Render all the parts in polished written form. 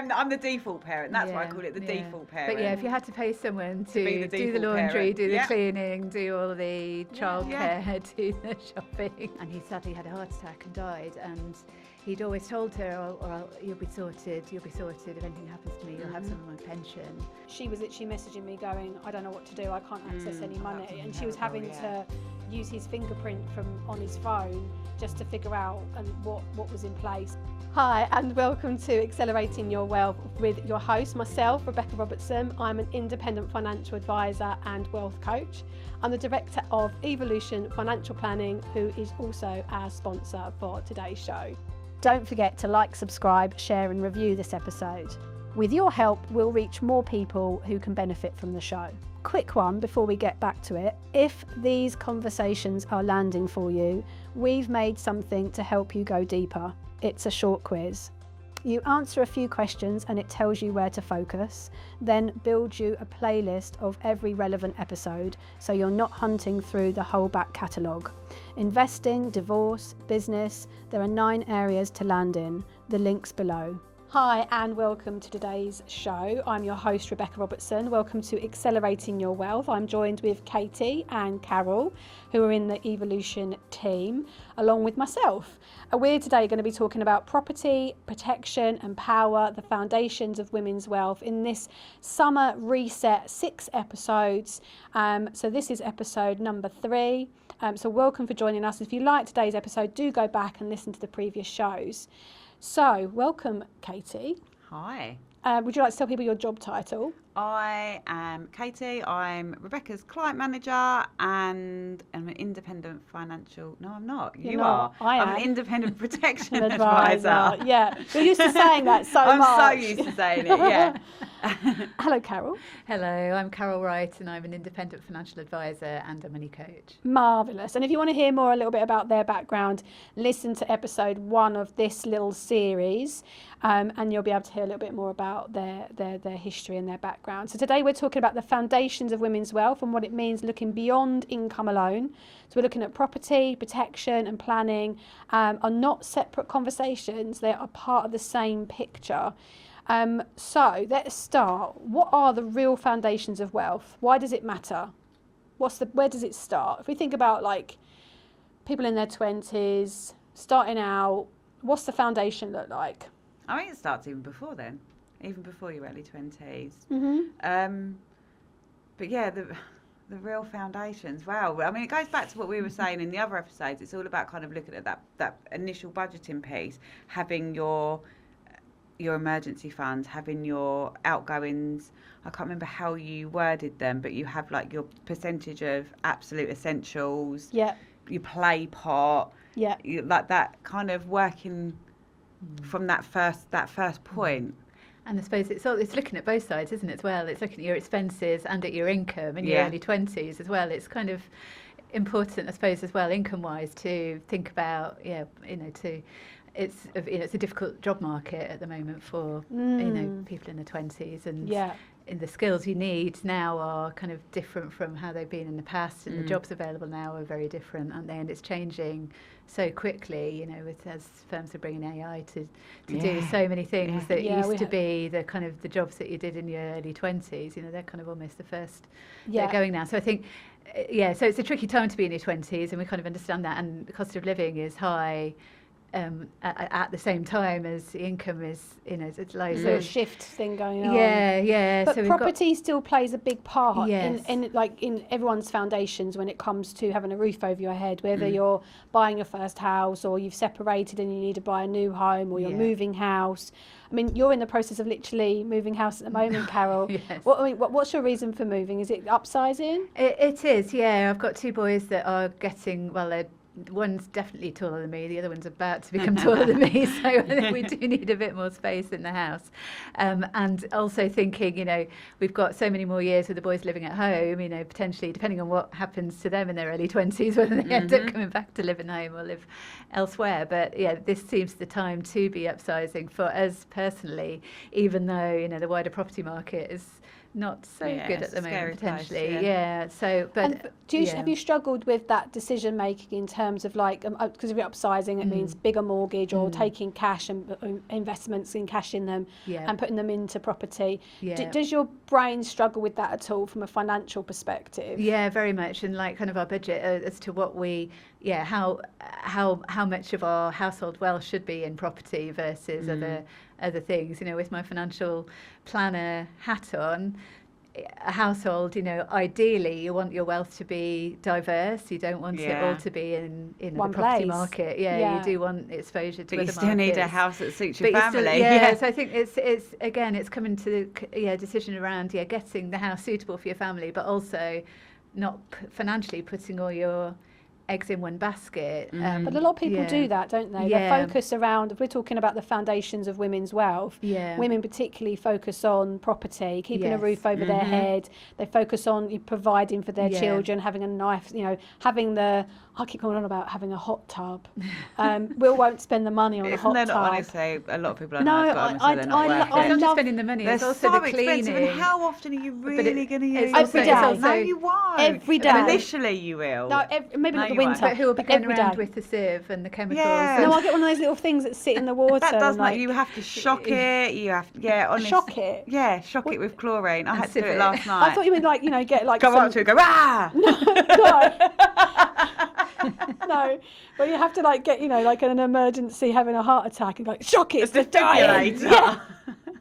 I'm the default parent. That's why I call it the default parent. But if you had to pay someone to do the laundry, do the cleaning, do all the childcare, do the shopping, and he sadly had a heart attack and died, and he'd always told her, you'll be sorted, if anything happens to me, you'll have some of my pension. She was literally messaging me going, I don't know what to do, I can't access any money, and she was having to use his fingerprint from on his phone just to figure out what was in place. Hi, and welcome to Accelerating Your Wealth with your host, myself, Rebecca Robertson. I'm an independent financial advisor and wealth coach. I'm the director of Evolution Financial Planning, who is also our sponsor for today's show. Don't forget to like, subscribe, share and review this episode. With your help, we'll reach more people who can benefit from the show. Quick one before we get back to it. If these conversations are landing for you, we've made something to help you go deeper. It's a short quiz. You answer a few questions and it tells you where to focus, then builds you a playlist of every relevant episode so you're not hunting through the whole back catalogue. Investing, divorce, business, there are 9 areas to land in. The link's below. Hi and welcome to today's show. I'm your host Rebecca Robertson. Welcome to Accelerating Your Wealth. I'm joined with Katie and Carol, who are in the Evolution team, along with myself. We're today going to be talking about property, protection and power, the foundations of women's wealth in this summer reset, 6 episodes. So this is episode number 3. So welcome for joining us. If you like today's episode, do go back and listen to the previous shows. So, welcome, Katie. Hi. Would you like to tell people your job title? I am Katie. I'm Rebecca's client manager and I'm an independent financial... No, I'm not. You are. I'm an independent protection advisor. Yeah. You're used to saying that so much. I'm so used to saying it, yeah. Hello, Carol. Hello, I'm Carol Wright and I'm an independent financial advisor and a money coach. Marvellous. And if you want to hear more a little bit about their background, listen to episode 1 of this little series and you'll be able to hear a little bit more about their history and their background. So today we're talking about the foundations of women's wealth and what it means looking beyond income alone. So we're looking at property, protection and planning are not separate conversations. They are part of the same picture. So let's start. What are the real foundations of wealth? Why does it matter? Where does it start? If we think about like people in their 20s, starting out, what's the foundation look like? I think it starts even before then, even before your early 20s. Mm-hmm. But yeah, the real foundations, wow. I mean, it goes back to what we were saying in the other episodes. It's all about kind of looking at that initial budgeting piece, having your emergency funds, having your outgoings. I can't remember how you worded them, but you have like your percentage of absolute essentials. Yeah. Your play pot. Yeah. Like that kind of working from that first point. And I suppose it's looking at both sides, isn't it, as well? It's looking at your expenses and at your income in your early 20s as well. It's kind of important, I suppose, as well, income-wise, to think about, it's a difficult job market at the moment for people in the 20s, and the skills you need now are kind of different from how they've been in the past, and the jobs available now are very different, aren't they? And it's changing so quickly, as firms are bringing AI to do so many things that used to be the kind of the jobs that you did in your early 20s. They're kind of almost the first they're going now. So I think, so it's a tricky time to be in your 20s, and we kind of understand that, and the cost of living is high. At the same time as the income is, it's low. So a shift thing going on. Yeah. But property still plays a big part in everyone's foundations when it comes to having a roof over your head, whether you're buying your first house or you've separated and you need to buy a new home, or you're moving house. I mean, you're in the process of literally moving house at the moment, Carol. Yes. What's your reason for moving? Is it upsizing? It is, yeah. I've got 2 boys that are getting, one's definitely taller than me, the other one's about to become taller than me, so I think we do need a bit more space in the house. And also thinking, we've got so many more years with the boys living at home, potentially, depending on what happens to them in their early 20s, whether they end up coming back to live at home or live elsewhere. But this seems the time to be upsizing for us personally, even though, the wider property market is not so Yeah, good at it's the a scary moment potentially. place, yeah. So, but have you struggled with that decision making in terms of like because if you're upsizing, it means bigger mortgage or taking cash and investments in cash in them and putting them into property. Does your brain struggle with that at all from a financial perspective? Yeah, very much. And like kind of our budget as to what we, how much of our household wealth should be in property versus other things. You know, with my financial planner hat on, a household, you know, ideally you want your wealth to be diverse. You don't want it all to be in one the property place. market. You do want exposure to but other you still markets. need a house that suits your But family. So I think it's again, it's coming to the decision around getting the house suitable for your family, but also not financially putting all your eggs in one basket. But a lot of people do that, don't they? They focus around, if we're talking about the foundations of women's wealth, women particularly focus on property, keeping a roof over their head. They focus on providing for their children, having a nice, having I keep going on about having a hot tub. Will won't spend the money on a hot tub. Honestly, a lot of people I know have got them, so they're not worth It's it. not just spending the money, They're it's also so the expensive, cleaning. and how often are you really going to use every them? day. No, you won't. Every day. Initially, you will. No, maybe not the winter. But who will be going every around day. with the sieve and the chemicals? Yeah. No, I get one of those little things that sit in the water. That does and not. You have to shock it. You have honestly. Shock it? Yeah, shock it with chlorine. I had to do it sieve last night. I thought you meant get like Go up to it, go ah. No, but you have to get like an emergency having a heart attack and shock it. It's the defibrillator. Yeah.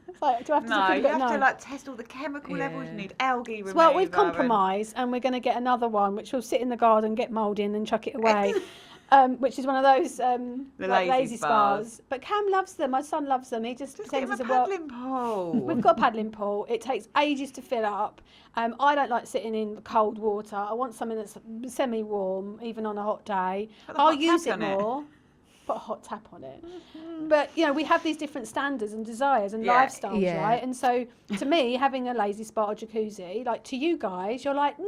It's like, do I have to No, just you put it- have to test all the chemical levels. You need algae remover. Well, we've compromised and we're going to get another one which will sit in the garden, get mouldy and then chuck it away. Which is one of those lazy spas. But Cam loves them. My son loves them. He just get him pretends a it's paddling pool. We've got a paddling pool. It takes ages to fill up. I don't like sitting in cold water. I want something that's semi-warm, even on a hot day. I'll use it more. Put a hot tap on it. But we have these different standards and desires and lifestyles, right? And so to me, having a lazy spa or jacuzzi, like to you guys, you're like, no,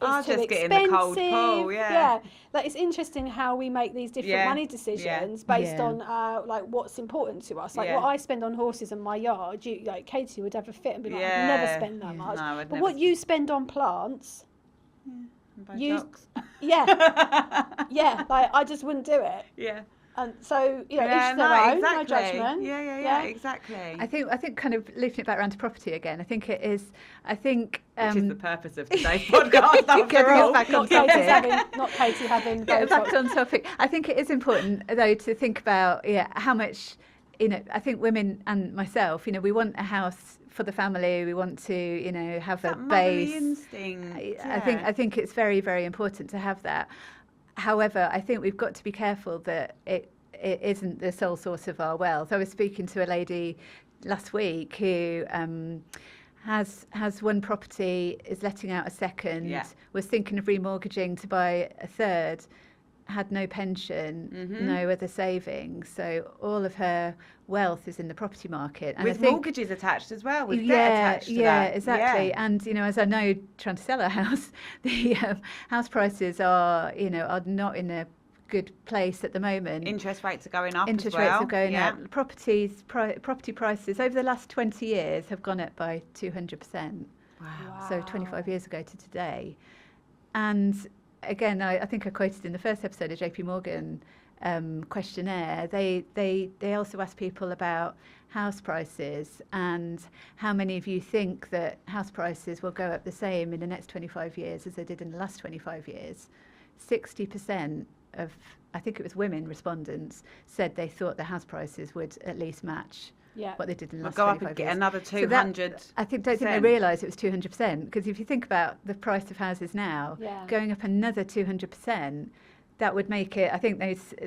it's too just expensive. get in the cold pool, Like it's interesting how we make these different money decisions based on like what's important to us. Like what I spend on horses in my yard, Katie would have a fit and be like, I'd never spend that much. No, but what you spend on plants, like I just wouldn't do it. Yeah. And so, each their own, exactly. no judgment. Yeah, exactly. I think kind of looping it back around to property again, I think it is, which is the purpose of today's podcast, after all. Back on Not Katie having back on topic. I think it is important, though, to think about, how much, I think women and myself, we want a house for the family. We want to, have a base. Instinct. I think it's very, very important to have that. However, I think we've got to be careful that it isn't the sole source of our wealth. I was speaking to a lady last week who has one property, is letting out a second, was thinking of remortgaging to buy a third, had no pension, no other savings. So all of her wealth is in the property market. And with I think, mortgages attached as well, with debt attached to that. Yeah, exactly. And, as I know, trying to sell a house, the house prices are not in a good place at the moment. Interest rates are going up Interest as well. rates are going up. Property prices over the last 20 years have gone up by 200%. Wow. So 25 years ago to today. And again, I think I quoted in the first episode of JP Morgan questionnaire, they also asked people about house prices and how many of you think that house prices will go up the same in the next 25 years as they did in the last 25 years. 60% of, I think it was women respondents, said they thought the house prices would at least match what they did in the last 25 years. Go up and get another 200%. I don't think they realised it was 200%, because if you think about the price of houses now, going up another 200%, that would make it, I think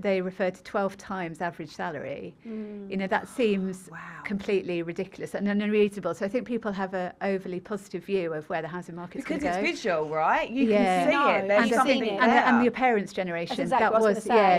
they referred to 12 times average salary. That seems completely ridiculous and unreasonable. So I think people have an overly positive view of where the housing market's going to go. Because it's visual, right? You can see it. There's something there. And your parents' generation, exactly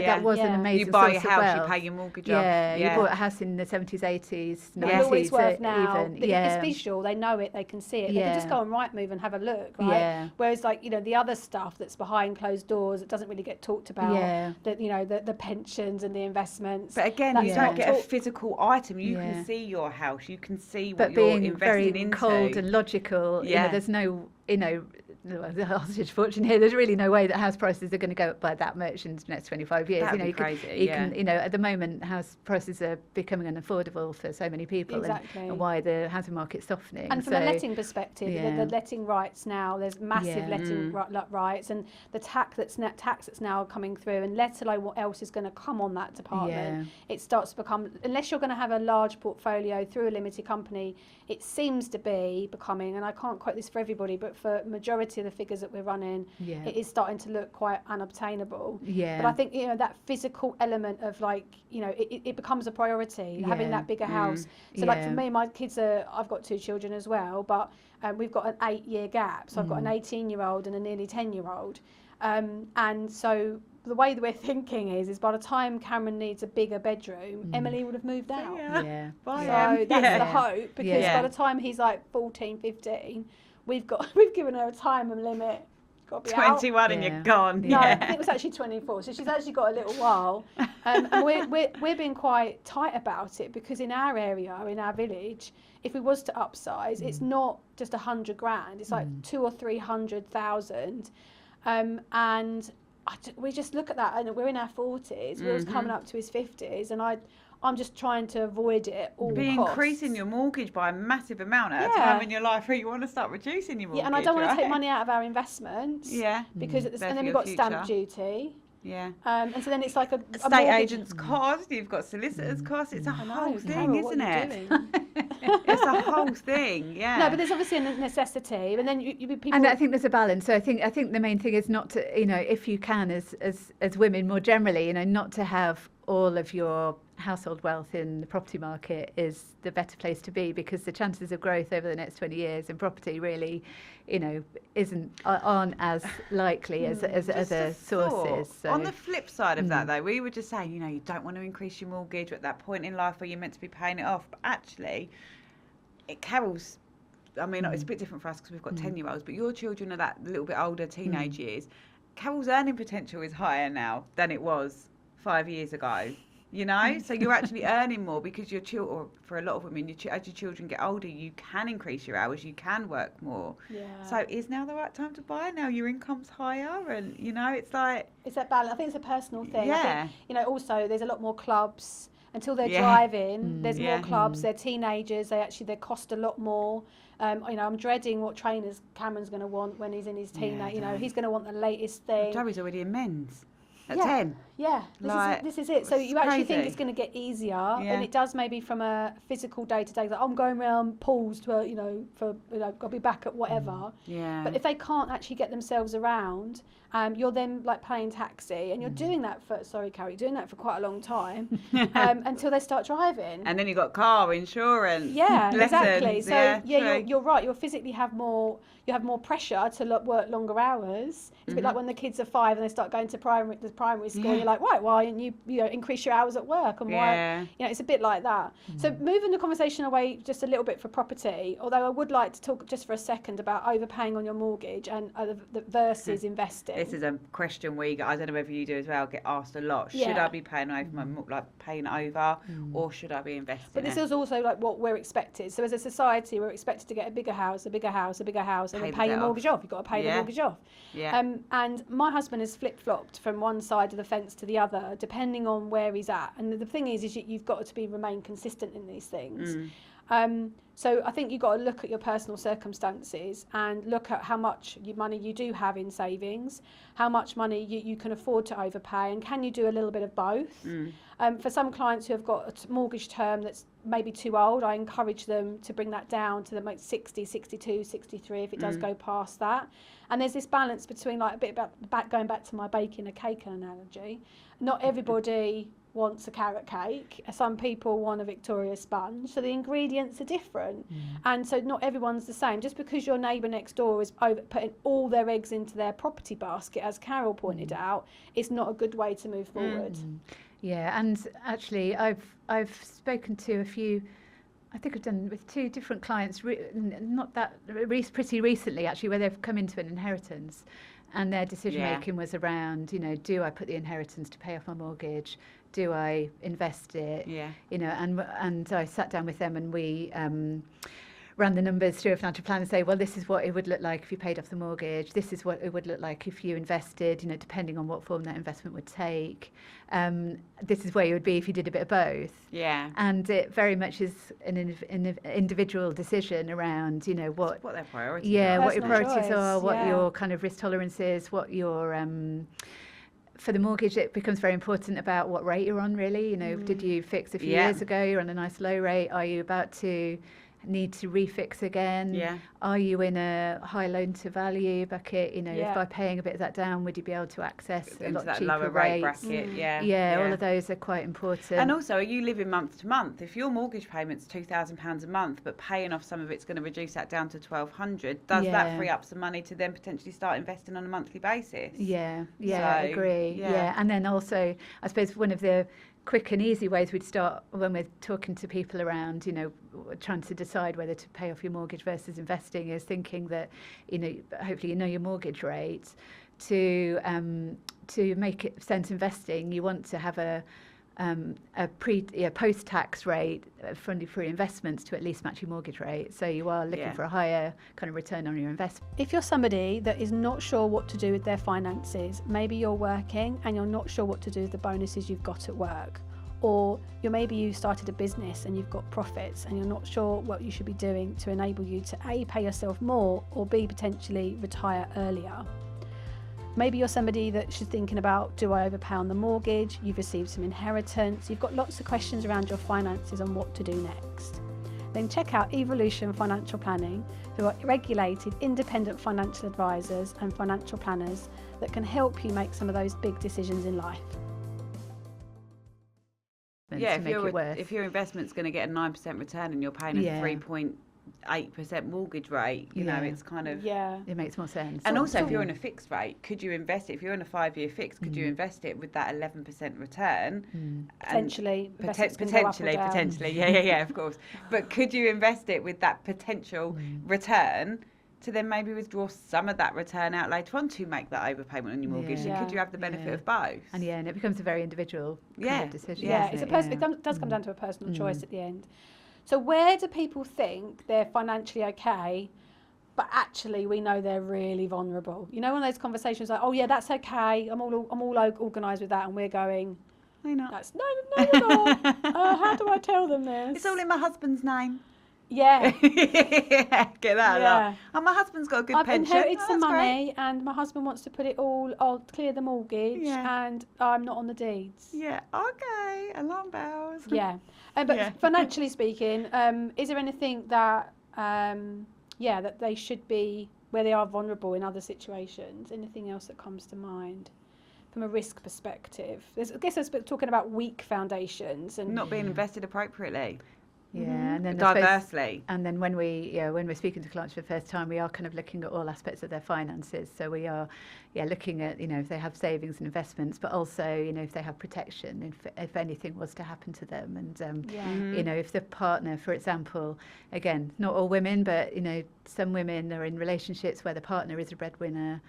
that was an amazing You buy source your house, of wealth. you pay your mortgage off. You bought a house in the 70s, 80s, 90s, It's always worth now. even. It's visual. They know it. They can see it. They can just go on Rightmove and have a look, right? Whereas, the other stuff that's behind closed doors, it doesn't really get talked talked about the pensions and the investments. But again, you don't get a physical item. You can see your house. You can see what you're investing into. But being very cold and logical, there's no, the hostage fortune here. There's really no way that house prices are going to go up by that much in the next 25 years. That'd be crazy. At the moment, house prices are becoming unaffordable for so many people, and why the housing market's softening. And from a letting perspective, the letting rights now, there's massive letting rights, and the tax that's now coming through, and let alone what else is going to come on that department. It starts to become, unless you're going to have a large portfolio through a limited company, it seems to be becoming, and I can't quote this for everybody, but for majority of the figures that we're running, it is starting to look quite unobtainable. But I think that physical element of it becomes a priority, having that bigger house. So like for me, my kids I've got 2 children as well, but we've got an 8-year gap. So I've got an 18-year-old and a nearly 10-year-old, and so the way that we're thinking is by the time Cameron needs a bigger bedroom, Emily would have moved out. So that's the hope, because by the time he's like 14, 15, we've given her a time limit. Got to be 21 out. And you're gone. No, I think it was actually 24. So she's actually got a little while. And we're being quite tight about it, because in our area, in our village, if we was to upsize, it's not just 100 grand. It's like 200,000 or 300,000. And we just look at that, and we're in our 40s. Will's coming up to his 50s, and I'm just trying to avoid it all costs. Increasing your mortgage by a massive amount at a time in your life where you want to start reducing your mortgage. And I don't want to take money out of our investments. Because and then we've got stamp duty. And so then it's like a estate agent's cost. You've got solicitors' costs. It's a whole thing, isn't it? It's a whole thing. No, but there's obviously a necessity, and then people. And I think there's a balance. So I think the main thing is not to, if you can, as women more generally, not to have all of your household wealth in the property market is the better place to be, because the chances of growth over the next 20 years in property really, aren't as likely as other sources. So. On the flip side of that, though, we were just saying, you don't want to increase your mortgage at that point in life where you're meant to be paying it off. But actually, Carol's, it's a bit different for us because we've got 10-year-olds, but your children are that little bit older, teenage years. Carol's earning potential is higher now than it was 5 years ago. So you're actually earning more because your children, or for a lot of women, as your children get older, you can increase your hours, you can work more. So is now the right time to buy? Now your income's higher, and it's like, it's that balance. I think it's a personal thing. I think, also there's a lot more clubs until they're driving. There's more clubs. They're teenagers. They cost a lot more. I'm dreading what trainers Cameron's going to want when he's in his teenage. He's going to want the latest thing. Joey's already in men's. At 10? Yeah, this is it. So you actually think it's going to get easier, and it does maybe from a physical day-to-day. Like, I'm going around pools to, got to be back at whatever. But if they can't actually get themselves around, you're then like paying taxi, and you're doing that for, you're doing that for quite a long time, until they start driving. And then you've got car insurance. Yeah, lessons. Exactly. So you're right. You'll physically have more. You have more pressure to work longer hours. It's a bit like when the kids are 5 and they start going to primary school. You're like, right, why don't you increase your hours at work, and why it's a bit like that. So moving the conversation away just a little bit for property, although I would like to talk just for a second about overpaying on your mortgage and versus investing. This is a question I don't know whether you do as well, get asked a lot. Should I be paying over paying over, or should I be investing? But this is also like what we're expected. So as a society, we're expected to get a bigger house, and then pay your mortgage off. You've got to pay the mortgage off. And my husband has flip-flopped from one side of the fence to the other, depending on where he's at. And the thing is you've got to remain consistent in these things. So I think you've got to look at your personal circumstances and look at how much money you do have in savings, how much money you can afford to overpay, and can you do a little bit of both. For some clients who have got a mortgage term that's maybe too old, I encourage them to bring that down to like 60, 62, 63 if it does go past that. And there's this balance between, like, a bit about going back to my baking a cake analogy. Not everybody wants a carrot cake. Some people want a Victoria sponge. So the ingredients are different. And so not everyone's the same. Just because your neighbour next door is putting all their eggs into their property basket, as Carol pointed out, it's not a good way to move forward. Yeah, and actually I've spoken to a few, I think I've done with 2 different clients, pretty recently actually, where they've come into an inheritance. and their decision making was around, do I put the inheritance to pay off my mortgage? Do I invest it? Yeah. And I sat down with them and we ran the numbers through a financial plan and say, well, this is what it would look like if you paid off the mortgage. This is what it would look like if you invested, depending on what form that investment would take. This is where you would be if you did a bit of both. Yeah. And it very much is an individual decision around, what their priorities are. What your Personal priorities choice, are, what your kind of risk tolerance is, what your... for the mortgage, it becomes very important about what rate you're on, really. Did you fix a few years ago? You're on a nice low rate. Are you about to need to refix again? Yeah. Are you in a high loan to value bucket? If by paying a bit of that down, would you be able to access a lot that cheaper lower rate bracket? Yeah. All of those are quite important. And also, are you living month to month? If your mortgage payment's £2,000 a month, but paying off some of it's going to reduce that down to £1,200, does that free up some money to then potentially start investing on a monthly basis? I agree. And then also, I suppose one of the quick and easy ways we'd start when we're talking to people around, trying to decide whether to pay off your mortgage versus investing is thinking that, hopefully your mortgage rate. To make it sense investing, you want to have a post-tax rate funded for investments to at least match your mortgage rate. So you are looking for a higher kind of return on your investment. If you're somebody that is not sure what to do with their finances, maybe you're working and you're not sure what to do with the bonuses you've got at work, or maybe you started a business and you've got profits and you're not sure what you should be doing to enable you to A, pay yourself more, or B, potentially retire earlier. Maybe you're somebody that's thinking about, do I overpay on the mortgage? You've received some inheritance. You've got lots of questions around your finances and what to do next. Then check out Evolution Financial Planning, who are regulated independent financial advisors and financial planners that can help you make some of those big decisions in life. Yeah, if your investment's going to get a 9% return and you're paying a 3.8% mortgage rate, it's kind of... It makes more sense. And also, if you're in a fixed rate, could you invest it? If you're in a 5-year fix, could you invest it with that 11% return? Potentially. Potentially. Yeah, of course. But could you invest it with that potential return to then maybe withdraw some of that return out later on to make that overpayment on your mortgage? And could you have the benefit of both? And and it becomes a very individual kind of decision. It does come down to a personal choice at the end. So where do people think they're financially okay, but actually we know they're really vulnerable? One of those conversations like, oh yeah, that's okay, I'm all organised with that, and we're going, no, you're not. No, we're not. How do I tell them this? It's all in my husband's name. Yeah. Get that out. Oh, my husband's got a good pension. I've inherited some money, and my husband wants to put it all, I'll clear the mortgage, and I'm not on the deeds. Yeah, okay, alarm bells. Yeah. But financially speaking, is there anything that, that they should be, where they are vulnerable in other situations? Anything else that comes to mind from a risk perspective? I guess that's talking about weak foundations and not being invested appropriately. And then diversely. And then when we're speaking to clients for the first time, we are kind of looking at all aspects of their finances. So we are, looking at if they have savings and investments, but also if they have protection if anything was to happen to them, and if the partner, for example, again, not all women, but some women are in relationships where the partner is a breadwinner.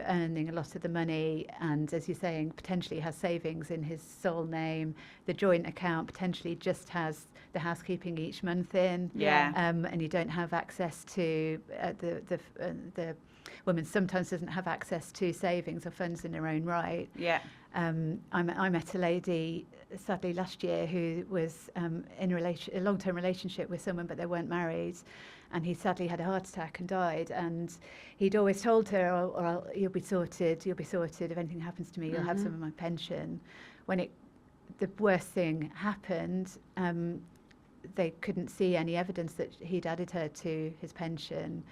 Earning a lot of the money, and as you're saying, potentially has savings in his sole name. The joint account potentially just has the housekeeping each month in. And you don't have access to the woman sometimes doesn't have access to savings or funds in her own right. I met a lady sadly last year who was in a long-term relationship with someone, but they weren't married, and he sadly had a heart attack and died. And he'd always told her, you'll be sorted, if anything happens to me, you'll have some of my pension. When the worst thing happened, they couldn't see any evidence that he'd added her to his pension.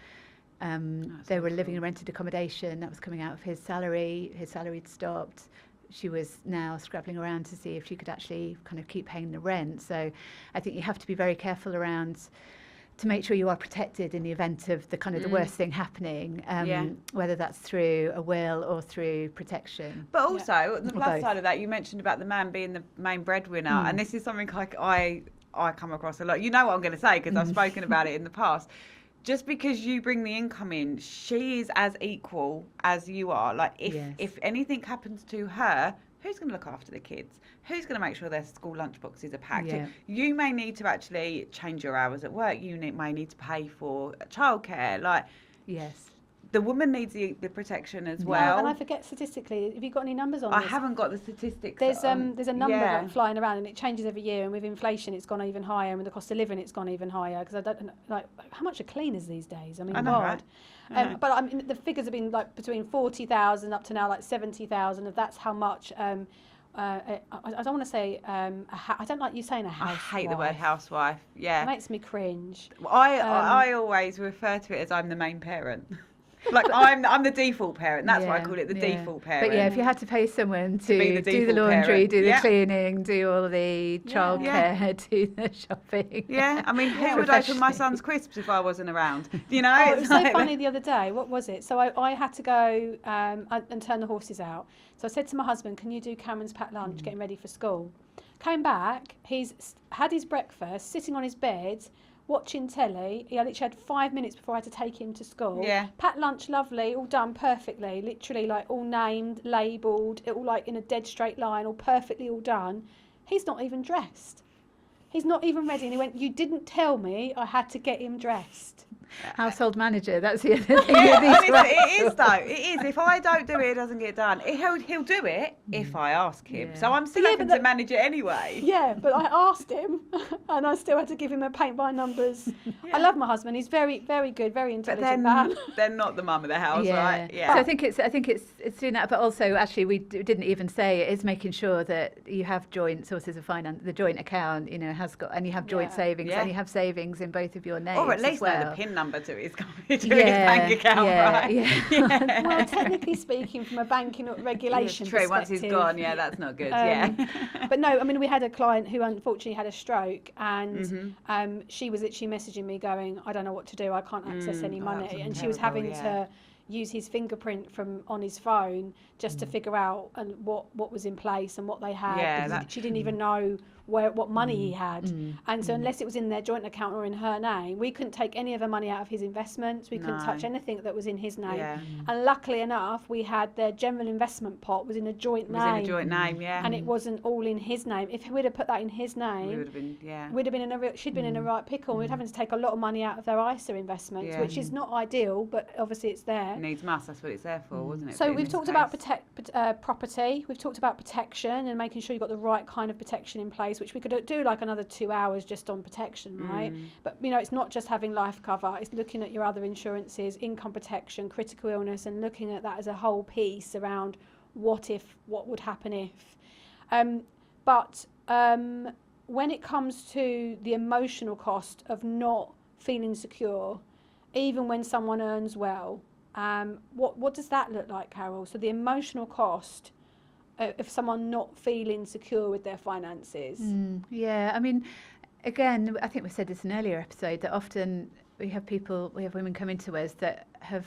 They were living in rented accommodation. That was coming out of his salary. His salary had stopped. She was now scrabbling around to see if she could actually kind of keep paying the rent. So I think you have to be very careful around to make sure you are protected in the event of the kind of the worst thing happening, whether that's through a will or through protection. But also, the plus side of that, you mentioned about the man being the main breadwinner, and this is something I come across a lot. You know what I'm going to say because I've spoken about it in the past. just because you bring the income in, she is as equal as you are. Like, if anything happens to her, who's going to look after the kids? Who's going to make sure their school lunchboxes are packed? Yeah. You may need to actually change your hours at work. You may need to pay for childcare. Like, Yes. the woman needs the protection as No, well. and I forget statistically. Have you got any numbers on I this? haven't got the statistics. There's a number yeah. like flying around, and it changes every year. And with inflation, it's gone even higher, and with the cost of living, it's gone even higher. Because I don't like how much are cleaners these days. I mean, I know, God. right? But I mean, the figures have been like between 40,000 up to now like 70,000. If that's how much. I don't want to say. I don't like you saying a housewife. I hate the word housewife. Yeah. It makes me cringe. I always refer to it as I'm the main parent. Like, I'm the default parent. That's why I call it the default parent. But yeah, if you had to pay someone to be the do the default laundry, parent. do the Yeah. cleaning, do all the childcare, do the shopping. Yeah, I mean, who would open my son's crisps if I wasn't around? You know? Oh, it It's was so like- funny the other day. What was it? So I had to go and turn the horses out. So I said to my husband, can you do Cameron's packed lunch, getting ready for school? Came back, he's had his breakfast, sitting on his bed, watching telly. He literally had 5 minutes before I had to take him to school. Yeah. Packed lunch, lovely, all done perfectly. Literally like all named, labelled, all like in a dead straight line, all perfectly all done. He's not even dressed. He's not even ready. And he went, you didn't tell me I had to get him dressed. Household manager, that's the other thing. Yeah, with these honestly, it is roles. though. It is. If I don't do it, it doesn't get done. He'll do it if I ask him. Yeah. So I'm still Yeah, having but to manage it anyway. Yeah, but I asked him, and I still had to give him a paint by numbers. I love my husband. He's very, very good, very But intelligent then man. they're not the mum of the house, right? So I think it's doing that, but also actually didn't even say it is making sure that you have joint sources of finance. The joint account, has got, and you have joint Yeah. savings, Yeah. and you have savings in both of your names. Or at as least know well. the PIN number to his bank account, right? Yeah. Well, technically speaking, from a banking regulation It's true. Once he's perspective, gone, that's not good. Yeah. But no, I mean, we had a client who unfortunately had a stroke, and Mm-hmm. she was literally messaging me going, I don't know what to do, I can't access any Oh, money. that's And she was terrible, having to use his fingerprint from on his phone just to figure out what was in place and what they had. Yeah, Because she didn't even know what money he had. And so unless it was in their joint account or in her name, we couldn't take any of the money out of his investments. We couldn't No. touch anything that was in his name. Yeah. And luckily enough, we had their general investment pot was in a joint It was name. in a joint name, yeah. And it wasn't all in his name. If we'd have put that in his We name, would have been, we'd have been she'd been in a right pickle. We'd having to take a lot of money out of their ISA investments, Yeah. which is not ideal, but obviously it's there. Needs must. That's what it's there for, wasn't it? So But in we've this talked about case- property. We've talked about protection and making sure you've got the right kind of protection in place, which we could do like another 2 hours just on protection, right? But it's not just having life cover. It's looking at your other insurances, income protection, critical illness, and looking at that as a whole piece around what would happen if. But when it comes to the emotional cost of not feeling secure, even when someone earns well, what does that look like, Carol? So the emotional cost of someone not feeling secure with their finances. Yeah, I mean, again, I think we said this in an earlier episode that often we have women come into us that have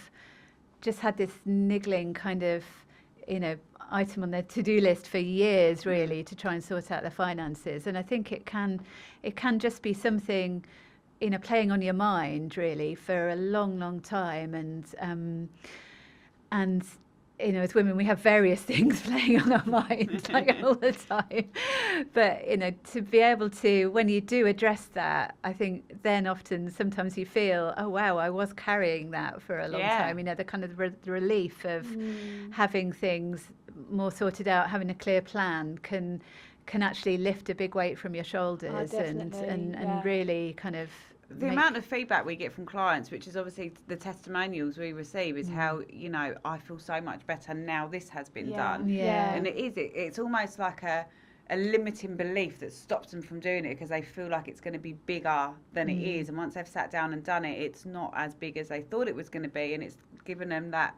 just had this niggling kind of, item on their to-do list for years, really, to try and sort out their finances. And I think it can just be something, playing on your mind, really, for a long, long time. And as women, we have various things playing on our minds like all the time. But, to be able to, when you do address that, I think then often sometimes you feel, oh, wow, I was carrying that for a long time. The kind of the relief of having things more sorted out, having a clear plan can actually lift a big weight from your shoulders and really kind of the amount of feedback we get from clients, which is obviously the testimonials we receive, is how, I feel so much better now this has been done. Yeah. And it's almost like a limiting belief that stops them from doing it because they feel like it's going to be bigger than it is. And once they've sat down and done it, it's not as big as they thought it was going to be. And it's given them that,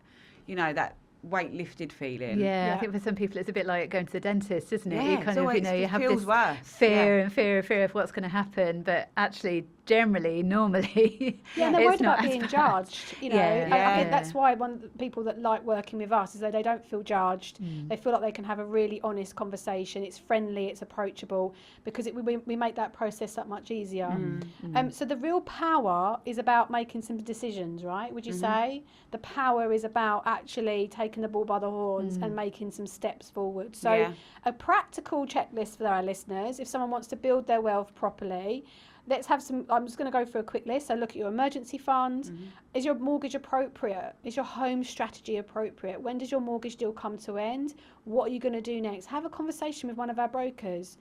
that weight lifted feeling. Yeah, I think for some people it's a bit like going to the dentist, isn't it? Yeah, you kind of, you have feels this worse. fear and fear of what's going to happen, but actually generally, normally, Yeah, and they're worried about as being bad. judged, you know. Yeah, I think yeah. that's why one of the people that like working with us is that they don't feel judged. They feel like they can have a really honest conversation. It's friendly, it's approachable, because we make that process that much easier. So the real power is about making some decisions, right? Would you say? The power is about actually taking the ball by the horns and making some steps forward. So a practical checklist for our listeners, if someone wants to build their wealth properly, let's have some. I'm just going to go through a quick list. So look at your emergency fund. Is your mortgage appropriate? Is your home strategy appropriate? When does your mortgage deal come to end? What are you going to do next? Have a conversation with one of our brokers.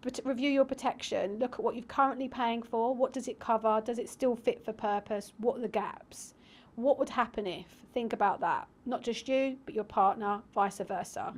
But review your protection. Look at what you're currently paying for. What does it cover? Does it still fit for purpose? What are the gaps? What would happen if? Think about that. Not just you, but your partner, vice versa.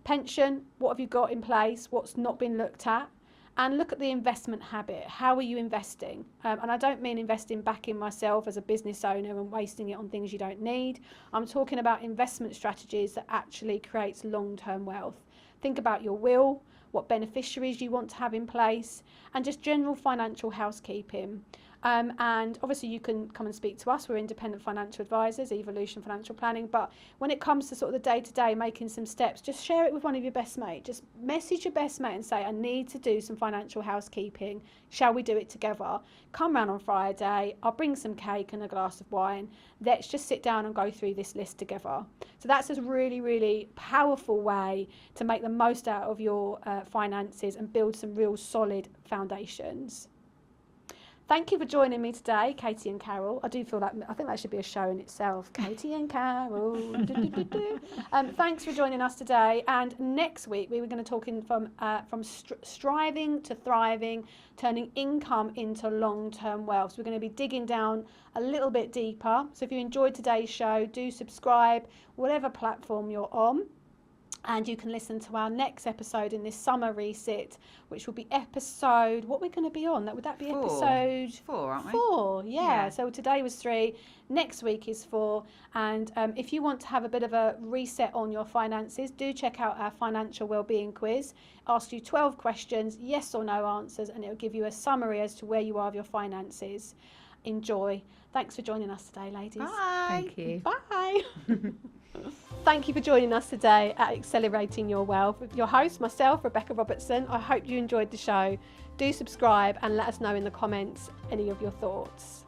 Pension, what have you got in place? What's not been looked at? And look at the investment habit. How are you investing? And I don't mean investing back in myself as a business owner and wasting it on things you don't need. I'm talking about investment strategies that actually creates long-term wealth. Think about your will, what beneficiaries you want to have in place, and just general financial housekeeping. And obviously you can come and speak to us. We're independent financial advisors, Evolution Financial Planning. But when it comes to sort of the day-to-day, making some steps, just share it with one of your best mates. Just message your best mate and say, I need to do some financial housekeeping. Shall we do it together? Come round on Friday. I'll bring some cake and a glass of wine. Let's just sit down and go through this list together. So that's a really, really powerful way to make the most out of your finances and build some real solid foundations. Thank you for joining me today, Katie and Carol. I think that should be a show in itself. Katie and Carol. Thanks for joining us today. And next week we were going to talk from striving to thriving, turning income into long-term wealth. So we're going to be digging down a little bit deeper. So if you enjoyed today's show, do subscribe, whatever platform you're on. And you can listen to our next episode in this summer resit, which will be episode, what we're going to be on? Would that be 4. episode 4, aren't we? 4, yeah. So today was 3, next week is 4. And if you want to have a bit of a reset on your finances, do check out our financial wellbeing quiz. Ask you 12 questions, yes or no answers, and it'll give you a summary as to where you are with your finances. Enjoy. Thanks for joining us today, ladies. Bye. Thank you. Bye. Thank you for joining us today at Accelerating Your Wealth with your host, myself, Rebecca Robertson. I hope you enjoyed the show. Do subscribe and let us know in the comments any of your thoughts.